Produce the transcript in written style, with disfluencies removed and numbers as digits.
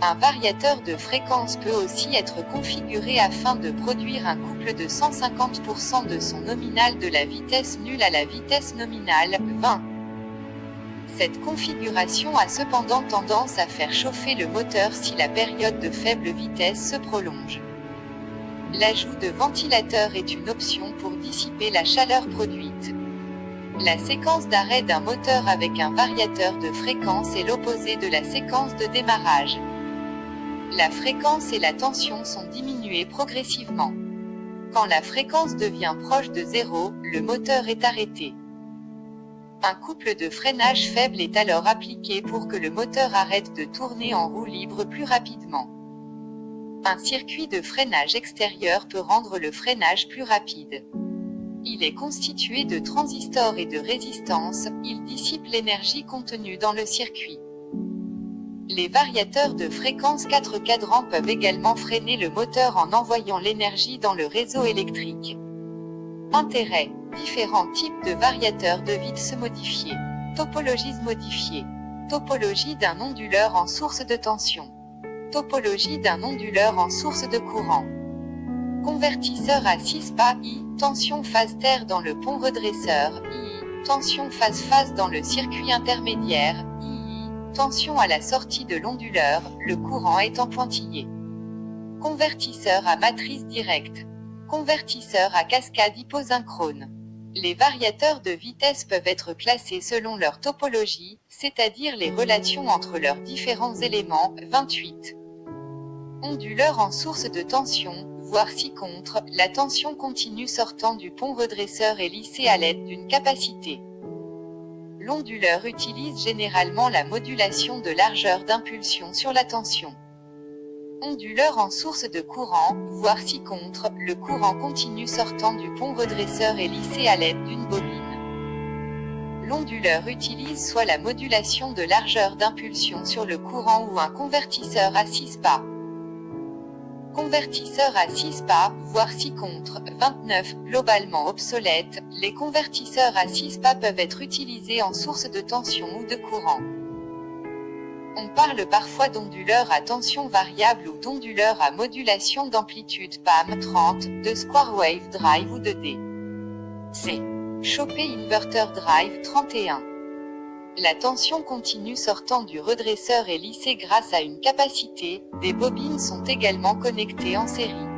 Un variateur de fréquence peut aussi être configuré afin de produire un couple de 150% de son nominal de la vitesse nulle à la vitesse nominale, 20. Cette configuration a cependant tendance à faire chauffer le moteur si la période de faible vitesse se prolonge. L'ajout de ventilateur est une option pour dissiper la chaleur produite. La séquence d'arrêt d'un moteur avec un variateur de fréquence est l'opposé de la séquence de démarrage. La fréquence et la tension sont diminuées progressivement. Quand la fréquence devient proche de 0, le moteur est arrêté. Un couple de freinage faible est alors appliqué pour que le moteur arrête de tourner en roue libre plus rapidement. Un circuit de freinage extérieur peut rendre le freinage plus rapide. Il est constitué de transistors et de résistances, il dissipe l'énergie contenue dans le circuit. Les variateurs de fréquence 4 cadrans peuvent également freiner le moteur en envoyant l'énergie dans le réseau électrique. Intérêt: différents types de variateurs de vide modifiés. Topologies modifiées. Topologie d'un onduleur en source de tension. Topologie d'un onduleur en source de courant. Convertisseur à 6 pas I, tension phase terre dans le pont redresseur, I, tension phase dans le circuit intermédiaire, I, tension à la sortie de l'onduleur, le courant étant pointillé. Convertisseur à matrice directe. Convertisseur à cascade hyposynchrone. Les variateurs de vitesse peuvent être classés selon leur topologie, c'est-à-dire les relations entre leurs différents éléments, 28. Onduleur en source de tension, voire si contre, la tension continue sortant du pont redresseur est lissée à l'aide d'une capacité. L'onduleur utilise généralement la modulation de largeur d'impulsion sur la tension. Onduleur en source de courant, voire si contre, le courant continu sortant du pont redresseur est lissé à l'aide d'une bobine. L'onduleur utilise soit la modulation de largeur d'impulsion sur le courant ou un convertisseur à 6 pas. Convertisseur à 6 pas, voire si contre, 29, globalement obsolète, les convertisseurs à 6 pas peuvent être utilisés en source de tension ou de courant. On parle parfois d'onduleur à tension variable ou d'onduleur à modulation d'amplitude PAM 30, de Square Wave Drive ou de D. C. Chopé Inverter Drive 31. La tension continue sortant du redresseur est lissée grâce à une capacité, des bobines sont également connectées en série.